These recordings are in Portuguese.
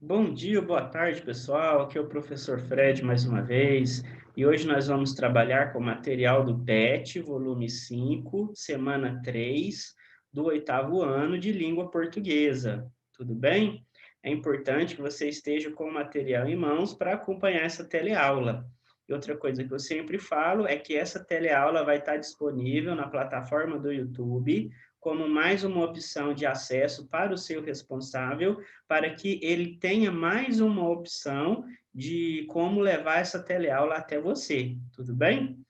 Bom dia, boa tarde, pessoal. Aqui é o professor Fred mais uma vez. E hoje nós vamos trabalhar com o material do PET, volume 5, semana 3, do oitavo ano de língua portuguesa. Tudo bem? É importante que você esteja com o material em mãos para acompanhar essa teleaula. E outra coisa que eu sempre falo é que essa teleaula vai estar disponível na plataforma do YouTube como mais uma opção de acesso para o seu responsável para que ele tenha mais uma opção de como levar essa teleaula até você, tudo bem?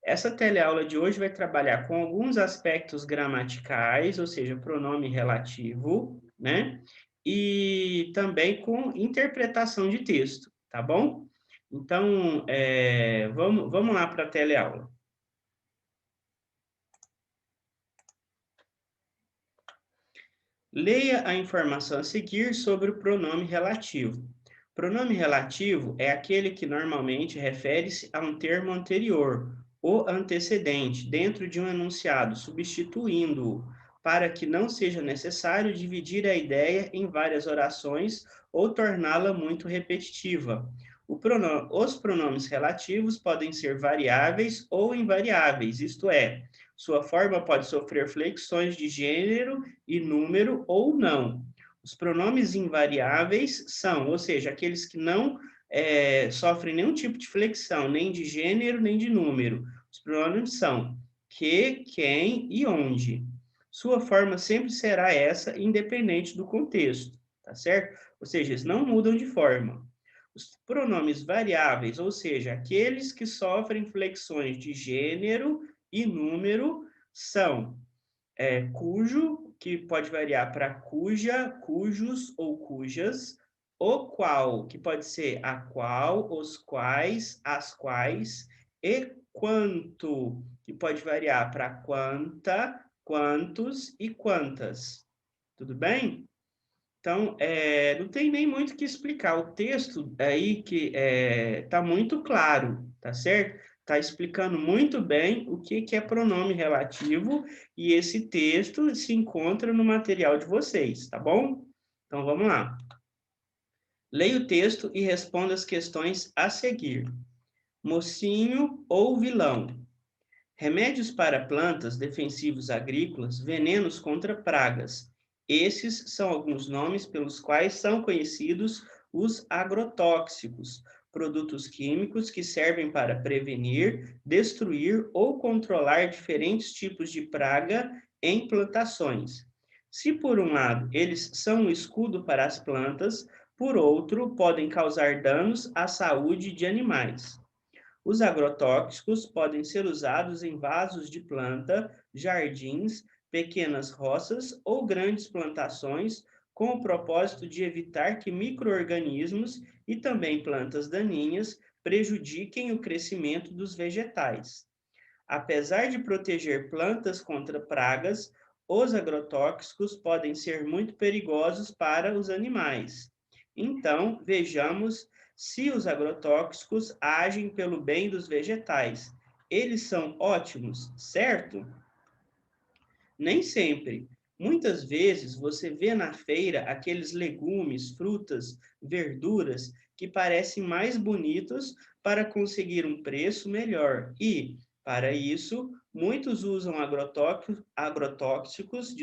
Essa teleaula de hoje vai trabalhar com alguns aspectos gramaticais, ou seja, pronome relativo, né? E também com interpretação de texto, tá bom? Então, vamos lá para a teleaula. Leia a informação a seguir sobre o pronome relativo. Pronome relativo é aquele que normalmente refere-se a um termo anterior ou antecedente dentro de um enunciado, substituindo-o, para que não seja necessário dividir a ideia em várias orações ou torná-la muito repetitiva. Os pronomes relativos podem ser variáveis ou invariáveis, isto é, sua forma pode sofrer flexões de gênero e número ou não. Os pronomes invariáveis são, ou seja, aqueles que não sofrem nenhum tipo de flexão, nem de gênero, nem de número. Os pronomes são que, quem e onde. Sua forma sempre será essa, independente do contexto, tá certo? Ou seja, eles não mudam de forma. Os pronomes variáveis, ou seja, aqueles que sofrem flexões de gênero e número, são cujo, que pode variar para cuja, cujos ou cujas, o qual, que pode ser a qual, os quais, as quais, e quanto, que pode variar para quanta, quantos e quantas. Tudo bem? Então, não tem nem muito o que explicar. O texto aí que está muito claro, tá certo? Está explicando muito bem o que é pronome relativo e esse texto se encontra no material de vocês, tá bom? Então, vamos lá. Leia o texto e responda as questões a seguir. Mocinho ou vilão? Remédios para plantas, defensivos agrícolas, venenos contra pragas. Esses são alguns nomes pelos quais são conhecidos os agrotóxicos, produtos químicos que servem para prevenir, destruir ou controlar diferentes tipos de praga em plantações. Se, por um lado, eles são um escudo para as plantas, por outro, podem causar danos à saúde de animais. Os agrotóxicos podem ser usados em vasos de planta, jardins, pequenas roças ou grandes plantações, com o propósito de evitar que micro-organismos e também plantas daninhas prejudiquem o crescimento dos vegetais. Apesar de proteger plantas contra pragas, os agrotóxicos podem ser muito perigosos para os animais. Então, vejamos se os agrotóxicos agem pelo bem dos vegetais. Eles são ótimos, certo? Nem sempre. Muitas vezes você vê na feira aqueles legumes, frutas, verduras que parecem mais bonitos para conseguir um preço melhor. E, para isso, muitos usam agrotóxicos,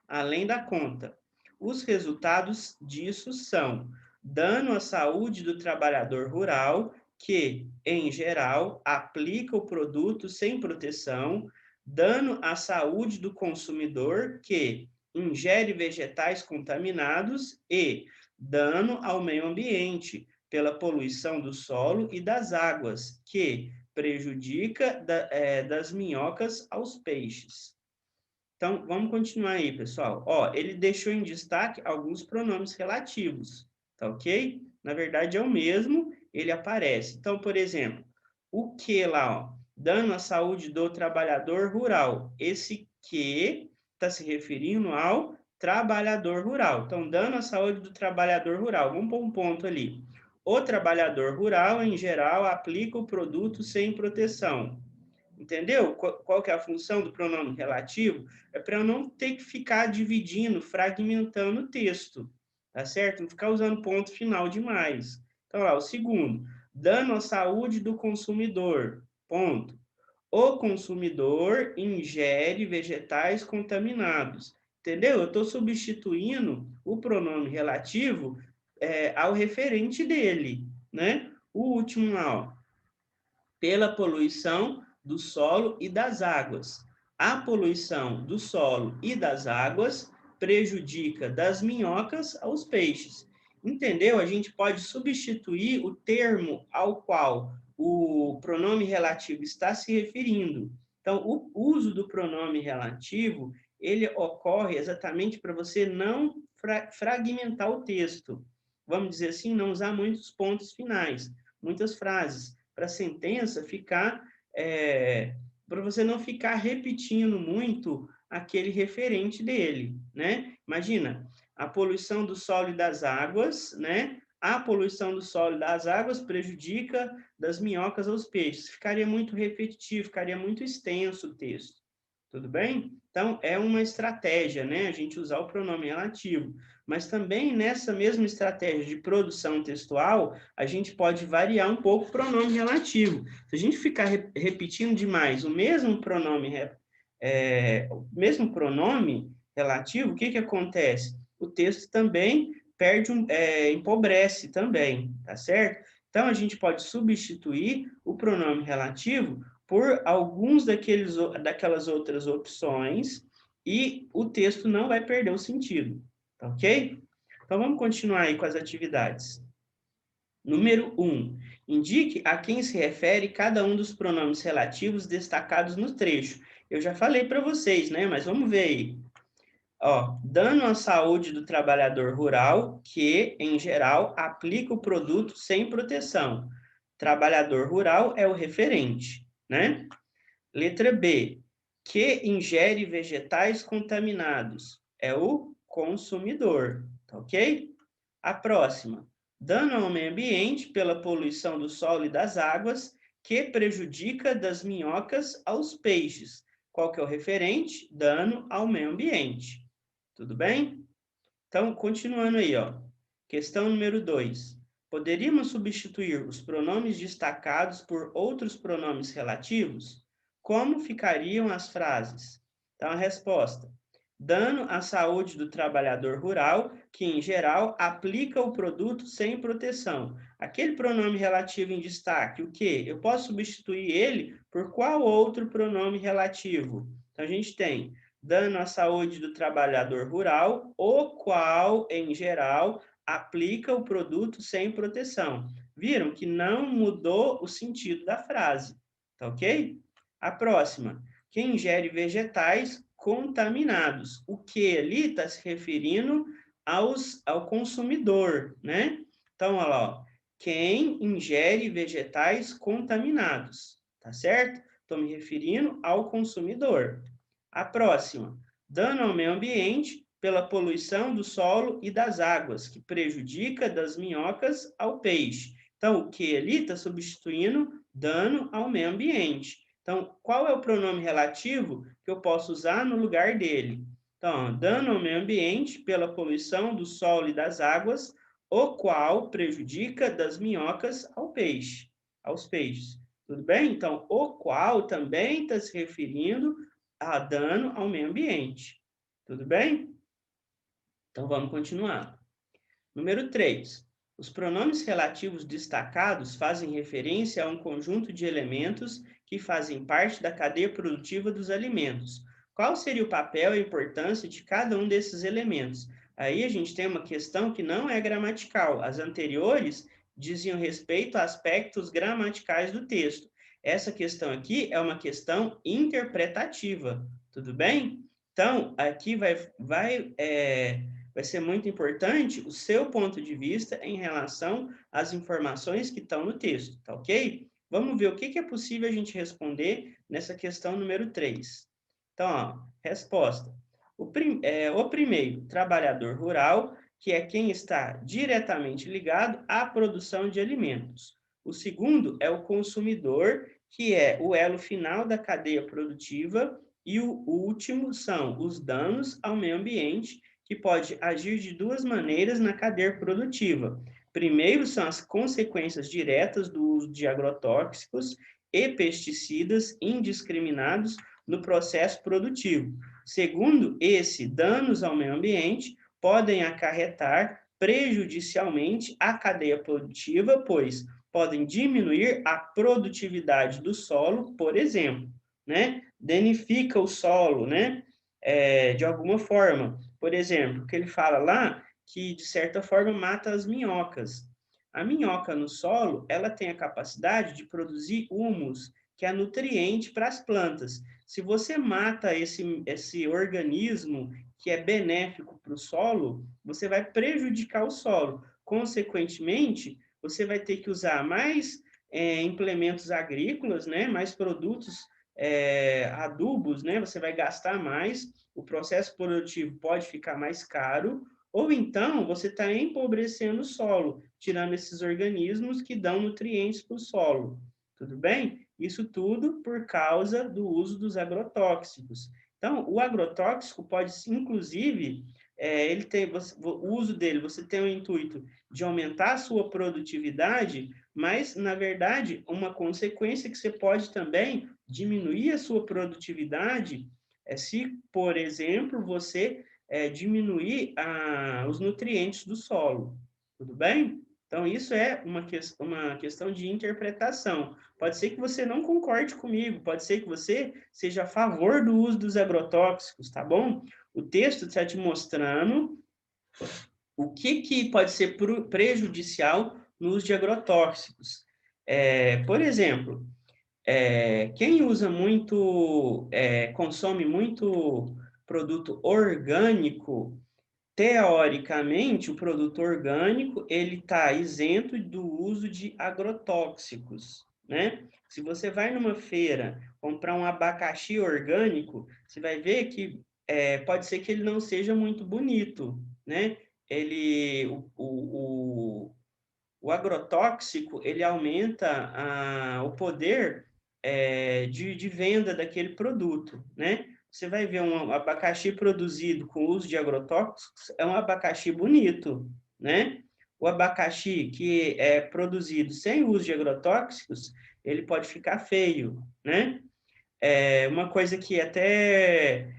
além da conta. Os resultados disso são dano à saúde do trabalhador rural, que, em geral, aplica o produto sem proteção, dano à saúde do consumidor que ingere vegetais contaminados e dano ao meio ambiente pela poluição do solo e das águas, que prejudica das minhocas aos peixes. Então, vamos continuar aí, pessoal. Ó, ele deixou em destaque alguns pronomes relativos, tá ok? Na verdade, é o mesmo, ele aparece. Então, por exemplo, o que lá, ó, dano à saúde do trabalhador rural. Esse que está se referindo ao trabalhador rural. Então, dano à saúde do trabalhador rural. Vamos pôr um ponto ali. O trabalhador rural, em geral, aplica o produto sem proteção. Entendeu? Qual que é a função do pronome relativo? É para eu não ter que ficar dividindo, fragmentando o texto. tá certo? Não ficar usando ponto final demais. Então, lá, o segundo, dano à saúde do consumidor, ponto. O consumidor ingere vegetais contaminados. Entendeu? Eu estou substituindo o pronome relativo ao referente dele, né? O último lá, ó, pela poluição do solo e das águas. A poluição do solo e das águas prejudica das minhocas aos peixes. Entendeu? A gente pode substituir o termo ao qual o pronome relativo está se referindo. Então, o uso do pronome relativo, ele ocorre exatamente para você não fragmentar o texto. Vamos dizer assim, não usar muitos pontos finais, muitas frases, para a sentença ficar, para você não ficar repetindo muito aquele referente dele, né? Imagina, a poluição do solo e das águas, né? A poluição do solo e das águas prejudica das minhocas aos peixes. Ficaria muito repetitivo, ficaria muito extenso o texto. Tudo bem? Então, é uma estratégia, né? A gente usar o pronome relativo. Mas também nessa mesma estratégia de produção textual, a gente pode variar um pouco o pronome relativo. Se a gente ficar repetindo demais o mesmo pronome, relativo, o que que acontece? O texto também empobrece também, tá certo? Então, a gente pode substituir o pronome relativo por alguns daquelas outras opções e o texto não vai perder o sentido, tá ok? Então, vamos continuar aí com as atividades. Número 1. Indique a quem se refere cada um dos pronomes relativos destacados no trecho. Eu já falei para vocês, né? Mas vamos ver aí. Ó, dano à saúde do trabalhador rural que, em geral, aplica o produto sem proteção. Trabalhador rural é o referente, né? Letra B. Que ingere vegetais contaminados. É o consumidor, tá ok? A próxima. Dano ao meio ambiente pela poluição do solo e das águas que prejudica das minhocas aos peixes. Qual que é o referente? Dano ao meio ambiente. Tudo bem? Então, continuando aí, ó. Questão número 2. Poderíamos substituir os pronomes destacados por outros pronomes relativos? Como ficariam as frases? Então, a resposta: dano à saúde do trabalhador rural, que, em geral, aplica o produto sem proteção. Aquele pronome relativo em destaque, o quê? Eu posso substituir ele por qual outro pronome relativo? Então, a gente tem dano à saúde do trabalhador rural, o qual, em geral, aplica o produto sem proteção. Viram que não mudou o sentido da frase, tá ok? A próxima, quem ingere vegetais contaminados. O que ali está se referindo ao consumidor, né? Então, olha lá, ó, quem ingere vegetais contaminados, tá certo? Estou me referindo ao consumidor. A próxima, dano ao meio ambiente pela poluição do solo e das águas, que prejudica das minhocas ao peixe. Então, o que ali está substituindo dano ao meio ambiente. Então, qual é o pronome relativo que eu posso usar no lugar dele? Então, dano ao meio ambiente pela poluição do solo e das águas, o qual prejudica das minhocas aos peixes. Tudo bem? Então, o qual também está se referindo a dano ao meio ambiente. Tudo bem? Então, vamos continuar. Número 3. Os pronomes relativos destacados fazem referência a um conjunto de elementos que fazem parte da cadeia produtiva dos alimentos. Qual seria o papel e a importância de cada um desses elementos? Aí a gente tem uma questão que não é gramatical. As anteriores diziam respeito a aspectos gramaticais do texto. Essa questão aqui é uma questão interpretativa. Tudo bem? Então, aqui vai ser muito importante o seu ponto de vista em relação às informações que estão no texto, tá ok? Vamos ver o que é possível a gente responder nessa questão número 3. Então, ó, resposta. O primeiro, trabalhador rural, que é quem está diretamente ligado à produção de alimentos. O segundo é o consumidor, que é o elo final da cadeia produtiva. E o último são os danos ao meio ambiente, que pode agir de duas maneiras na cadeia produtiva. Primeiro, são as consequências diretas do uso de agrotóxicos e pesticidas indiscriminados no processo produtivo. Segundo, danos ao meio ambiente podem acarretar prejudicialmente a cadeia produtiva, pois podem diminuir a produtividade do solo, por exemplo, né? Danifica o solo, né? De alguma forma. Por exemplo, o que ele fala lá, que de certa forma mata as minhocas. A minhoca no solo, ela tem a capacidade de produzir humus, que é nutriente para as plantas. Se você mata esse organismo que é benéfico para o solo, você vai prejudicar o solo. Consequentemente, você vai ter que usar mais implementos agrícolas, né? Mais produtos adubos, né? Você vai gastar mais, o processo produtivo pode ficar mais caro, ou então você está empobrecendo o solo, tirando esses organismos que dão nutrientes para o solo. Tudo bem? Isso tudo por causa do uso dos agrotóxicos. Então, o agrotóxico pode, inclusive, o uso dele, você tem o intuito de aumentar a sua produtividade, mas, na verdade, uma consequência que você pode também diminuir a sua produtividade se, por exemplo, você diminuir os nutrientes do solo. Tudo bem? Então, isso é uma questão de interpretação. Pode ser que você não concorde comigo, pode ser que você seja a favor do uso dos agrotóxicos, tá bom? O texto está te mostrando o que pode ser prejudicial no uso de agrotóxicos. Por exemplo, quem usa muito, consome muito produto orgânico, teoricamente, o produto orgânico ele está isento do uso de agrotóxicos, né? Se você vai numa feira comprar um abacaxi orgânico, você vai ver que pode ser que ele não seja muito bonito, né? Ele, o agrotóxico ele aumenta o poder de venda daquele produto, né? Você vai ver um abacaxi produzido com uso de agrotóxicos, é um abacaxi bonito, né? O abacaxi que é produzido sem uso de agrotóxicos, ele pode ficar feio, né? Uma coisa que até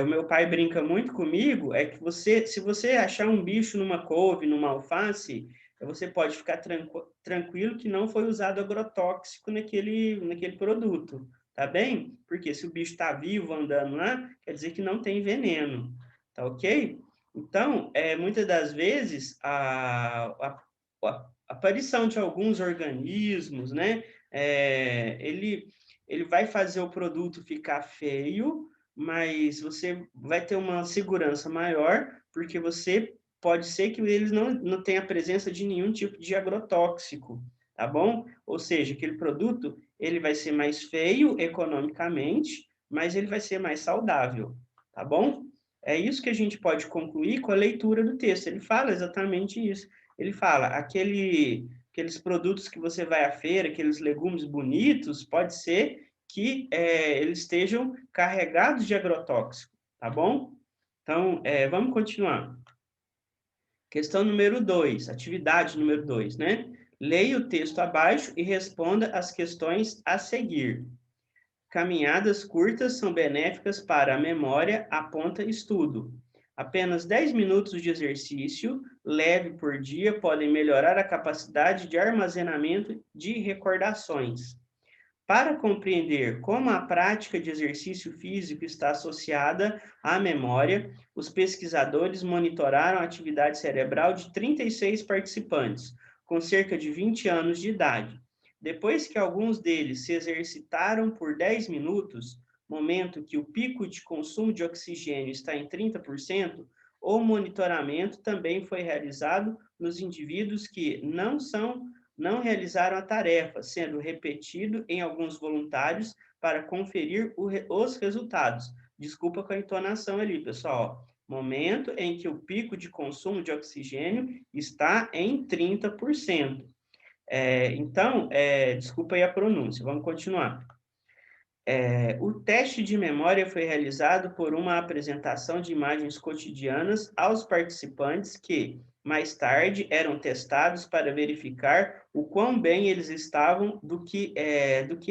o meu pai brinca muito comigo é que se você achar um bicho numa couve, numa alface, você pode ficar tranquilo que não foi usado agrotóxico naquele produto, tá bem? Porque se o bicho está vivo andando lá, quer dizer que não tem veneno, tá ok? Então, muitas das vezes, a aparição de alguns organismos, né, ele vai fazer o produto ficar feio, mas você vai ter uma segurança maior, porque você pode ser que eles não tenha a presença de nenhum tipo de agrotóxico, tá bom? Ou seja, aquele produto ele vai ser mais feio economicamente, mas ele vai ser mais saudável, tá bom? É isso que a gente pode concluir com a leitura do texto. Ele fala exatamente isso. Ele fala, aqueles produtos que você vai à feira, aqueles legumes bonitos, pode ser que eles estejam carregados de agrotóxico, tá bom? Então, vamos continuar. Questão número 2, atividade número 2, né? Leia o texto abaixo e responda as questões a seguir. Caminhadas curtas são benéficas para a memória, aponta estudo. Apenas 10 minutos de exercício leve por dia podem melhorar a capacidade de armazenamento de recordações. Para compreender como a prática de exercício físico está associada à memória, os pesquisadores monitoraram a atividade cerebral de 36 participantes, com cerca de 20 anos de idade. Depois que alguns deles se exercitaram por 10 minutos, momento que o pico de consumo de oxigênio está em 30%, o monitoramento também foi realizado nos indivíduos que não realizaram a tarefa, sendo repetido em alguns voluntários para conferir os resultados. Desculpa com a entonação ali, pessoal. Momento em que o pico de consumo de oxigênio está em 30%. Então, desculpa aí a pronúncia, vamos continuar. O teste de memória foi realizado por uma apresentação de imagens cotidianas aos participantes que, mais tarde, eram testados para verificar o quão bem eles estavam do que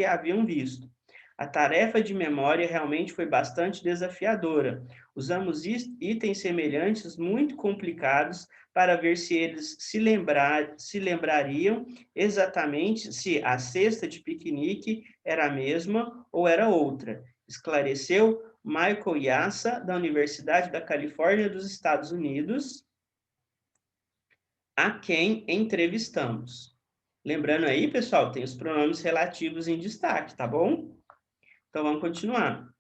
haviam visto. A tarefa de memória realmente foi bastante desafiadora. Usamos itens semelhantes muito complicados para ver se eles se lembrariam exatamente se a cesta de piquenique era a mesma ou era outra, esclareceu Michael Yassa, da Universidade da Califórnia dos Estados Unidos, a quem entrevistamos. Lembrando aí, pessoal, tem os pronomes relativos em destaque, tá bom? Então vamos continuar.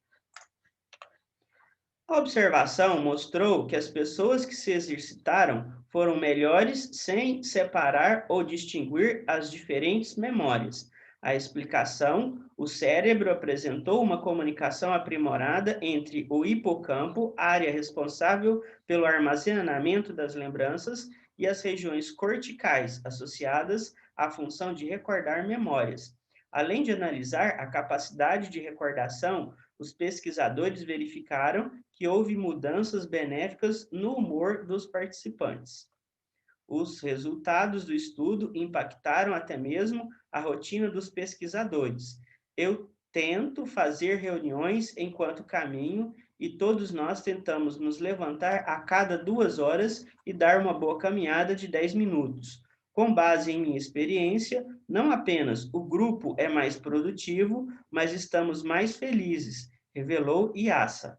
A observação mostrou que as pessoas que se exercitaram foram melhores sem separar ou distinguir as diferentes memórias. A explicação: o cérebro apresentou uma comunicação aprimorada entre o hipocampo, área responsável pelo armazenamento das lembranças, e as regiões corticais, associadas à função de recordar memórias. Além de analisar a capacidade de recordação, os pesquisadores verificaram que houve mudanças benéficas no humor dos participantes. Os resultados do estudo impactaram até mesmo a rotina dos pesquisadores. Eu tento fazer reuniões enquanto caminho e todos nós tentamos nos levantar a cada 2 horas e dar uma boa caminhada de 10 minutos. Com base em minha experiência, não apenas o grupo é mais produtivo, mas estamos mais felizes, revelou Iassa.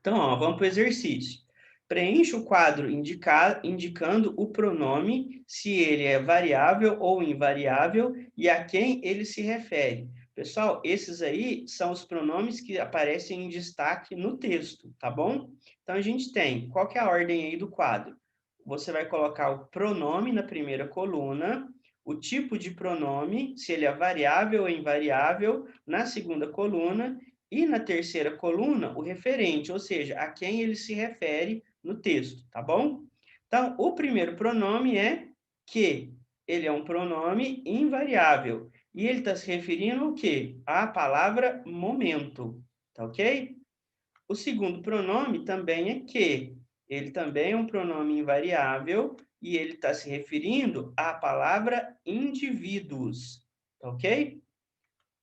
Então, ó, vamos para o exercício. Preencha o quadro indicando o pronome, se ele é variável ou invariável e a quem ele se refere. Pessoal, esses aí são os pronomes que aparecem em destaque no texto, tá bom? Então, a gente tem, qual que é a ordem aí do quadro? Você vai colocar o pronome na primeira coluna, o tipo de pronome, se ele é variável ou invariável, na segunda coluna, e na terceira coluna, o referente, ou seja, a quem ele se refere no texto, tá bom? Então, o primeiro pronome é que. Ele é um pronome invariável. E ele está se referindo ao quê? À palavra momento, tá ok? O segundo pronome também é que. Ele também é um pronome invariável e ele está se referindo à palavra indivíduos, tá ok?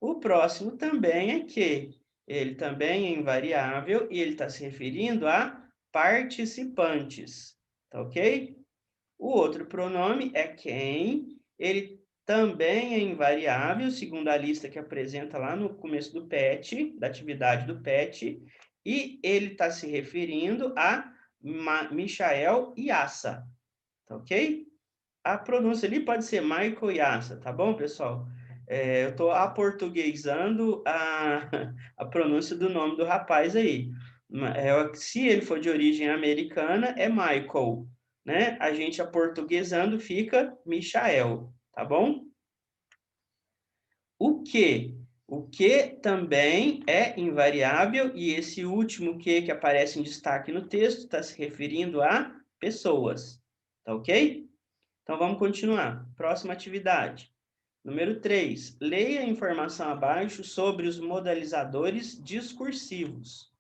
O próximo também é que. Ele também é invariável e ele está se referindo a participantes, tá ok? O outro pronome é quem. Ele também é invariável, segundo a lista que apresenta lá no começo do PET, da atividade do PET, e ele está se referindo a Michael Yassa, tá ok? A pronúncia ali pode ser Michael Yassa, tá bom, pessoal? Eu estou aportuguesando a pronúncia do nome do rapaz aí. Se ele for de origem americana, é Michael, né? A gente aportuguesando fica Michael, tá bom? O que? O que também é invariável e esse último que aparece em destaque no texto está se referindo a pessoas, tá ok? Então, vamos continuar. Próxima atividade. Número 3. Leia a informação abaixo sobre os modalizadores discursivos.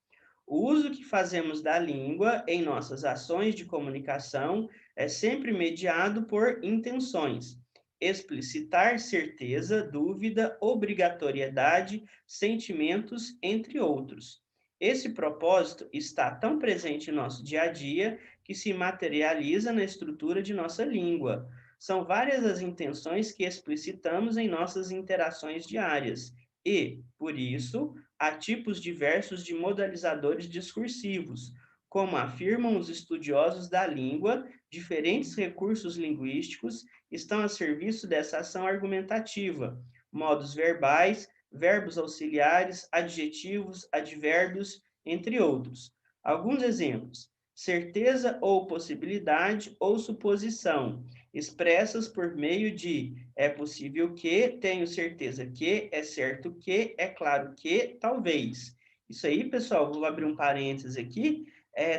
O uso que fazemos da língua em nossas ações de comunicação é sempre mediado por intenções. Explicitar certeza, dúvida, obrigatoriedade, sentimentos, entre outros. Esse propósito está tão presente em nosso dia a dia que se materializa na estrutura de nossa língua. São várias as intenções que explicitamos em nossas interações diárias e, por isso, há tipos diversos de modalizadores discursivos. Como afirmam os estudiosos da língua, diferentes recursos linguísticos estão a serviço dessa ação argumentativa: modos verbais, verbos auxiliares, adjetivos, advérbios, entre outros. Alguns exemplos: certeza ou possibilidade ou suposição, expressas por meio de é possível que, tenho certeza que, é certo que, é claro que, talvez. Isso aí, pessoal, vou abrir um parênteses aqui,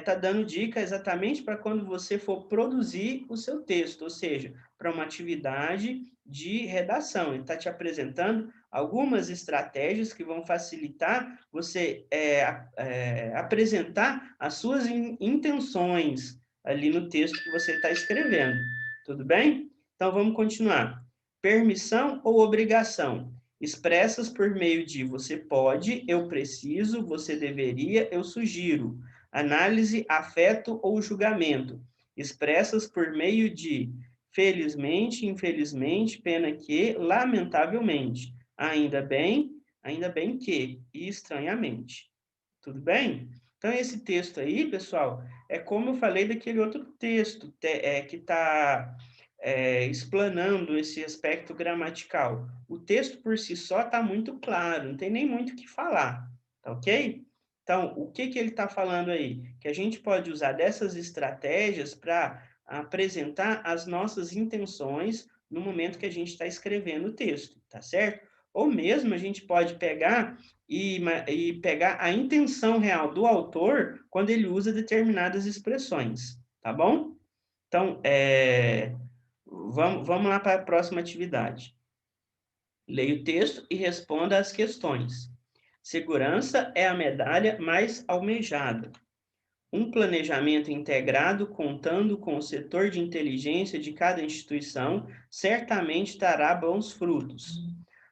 tá dando dica exatamente para quando você for produzir o seu texto, ou seja, para uma atividade de redação. Ele está te apresentando algumas estratégias que vão facilitar você apresentar as suas intenções ali no texto que você está escrevendo. Tudo bem? Então, vamos continuar. Permissão ou obrigação? Expressas por meio de você pode, eu preciso, você deveria, eu sugiro. Análise, afeto ou julgamento? Expressas por meio de felizmente, infelizmente, pena que, lamentavelmente. Ainda bem que, e estranhamente. Tudo bem? Então, esse texto aí, pessoal, é como eu falei daquele outro texto que está explanando esse aspecto gramatical. O texto por si só está muito claro, não tem nem muito o que falar, tá ok? Então, o que ele está falando aí? Que a gente pode usar dessas estratégias para apresentar as nossas intenções no momento que a gente está escrevendo o texto, tá certo? Ou mesmo a gente pode pegar e pegar a intenção real do autor quando ele usa determinadas expressões, tá bom? Então, vamos lá para a próxima atividade. Leia o texto e responda às questões. Segurança é a medalha mais almejada. Um planejamento integrado, contando com o setor de inteligência de cada instituição, certamente trará bons frutos.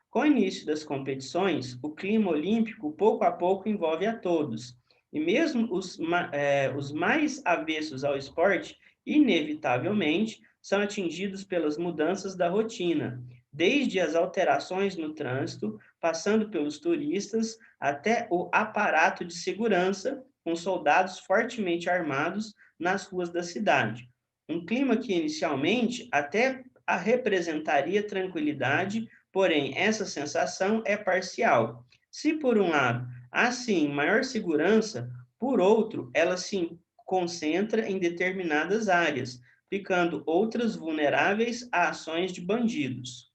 Com o início das competições, o clima olímpico pouco a pouco envolve a todos, e mesmo os mais avessos ao esporte, inevitavelmente, são atingidos pelas mudanças da rotina, desde as alterações no trânsito, passando pelos turistas, até o aparato de segurança, com soldados fortemente armados nas ruas da cidade. Um clima que inicialmente até representaria tranquilidade, porém essa sensação é parcial. Se por um lado há sim maior segurança, por outro, ela se concentra em determinadas áreas, ficando outras vulneráveis a ações de bandidos.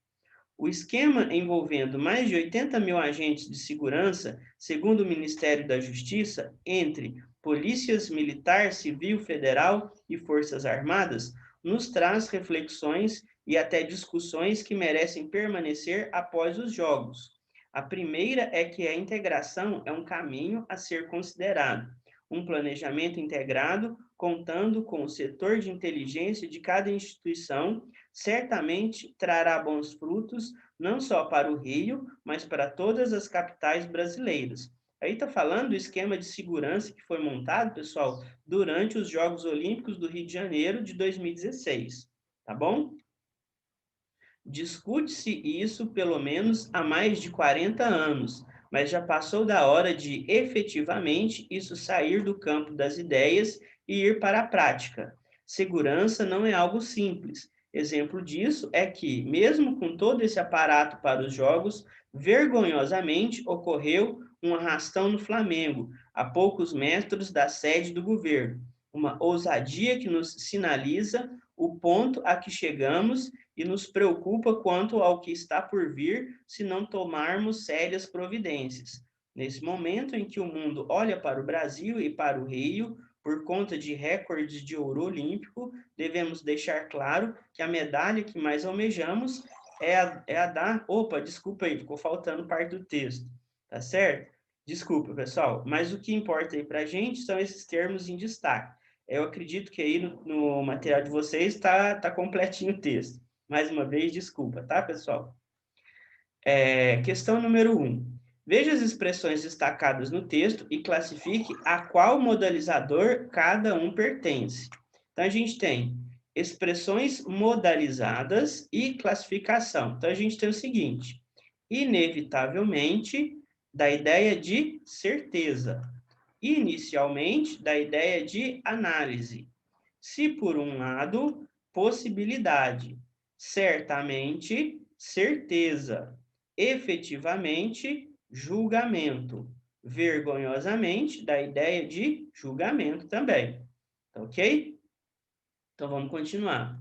O esquema envolvendo mais de 80 mil agentes de segurança, segundo o Ministério da Justiça, entre polícias militar, civil, federal e forças armadas, nos traz reflexões e até discussões que merecem permanecer após os jogos. A primeira é que a integração é um caminho a ser considerado. Um planejamento integrado, contando com o setor de inteligência de cada instituição, certamente trará bons frutos, não só para o Rio, mas para todas as capitais brasileiras. Aí está falando do esquema de segurança que foi montado, pessoal, durante os Jogos Olímpicos do Rio de Janeiro de 2016, tá bom? Discute-se isso pelo menos há mais de 40 anos, mas já passou da hora de, efetivamente, isso sair do campo das ideias e ir para a prática. Segurança não é algo simples. Exemplo disso é que, mesmo com todo esse aparato para os jogos, vergonhosamente ocorreu um arrastão no Flamengo, a poucos metros da sede do governo. Uma ousadia que nos sinaliza o ponto a que chegamos e nos preocupa quanto ao que está por vir se não tomarmos sérias providências. Nesse momento em que o mundo olha para o Brasil e para o Rio, por conta de recordes de ouro olímpico, devemos deixar claro que a medalha que mais almejamos é a da... Opa, desculpa aí, ficou faltando parte do texto, tá certo? Desculpa, pessoal, mas o que importa aí para a gente são esses termos em destaque. Eu acredito que aí no material de vocês está completinho o texto. Mais uma vez, desculpa, tá, pessoal? Questão número 1. Veja as expressões destacadas no texto e classifique a qual modalizador cada um pertence. Então, a gente tem expressões modalizadas e classificação. Então, a gente tem o seguinte: inevitavelmente, da ideia de certeza. Inicialmente, da ideia de análise. Se por um lado, possibilidade. Certamente, certeza. Efetivamente, julgamento. Vergonhosamente, da ideia de julgamento também. Tá ok? Então, vamos continuar.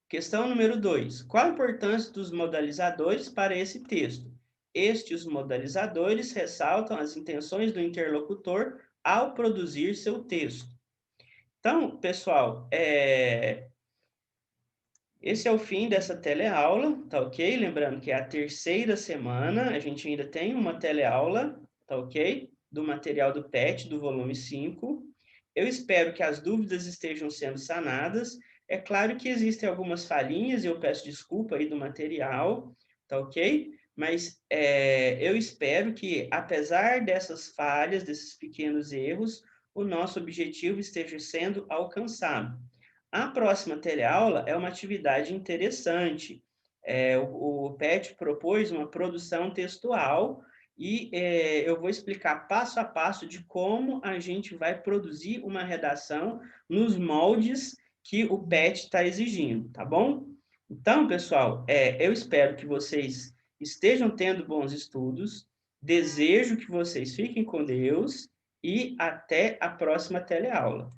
Questão número 2. Qual a importância dos modalizadores para esse texto? Estes modalizadores ressaltam as intenções do interlocutor ao produzir seu texto. Então, pessoal, Esse é o fim dessa teleaula, tá ok? Lembrando que é a terceira semana, a gente ainda tem uma teleaula, tá ok? Do material do PET, do volume 5. Eu espero que as dúvidas estejam sendo sanadas. É claro que existem algumas falhinhas, e eu peço desculpa aí do material, tá ok? Mas eu espero que, apesar dessas falhas, desses pequenos erros, o nosso objetivo esteja sendo alcançado. A próxima teleaula é uma atividade interessante. O PET propôs uma produção textual e eu vou explicar passo a passo de como a gente vai produzir uma redação nos moldes que o PET está exigindo, tá bom? Então, pessoal, eu espero que vocês estejam tendo bons estudos, desejo que vocês fiquem com Deus e até a próxima teleaula.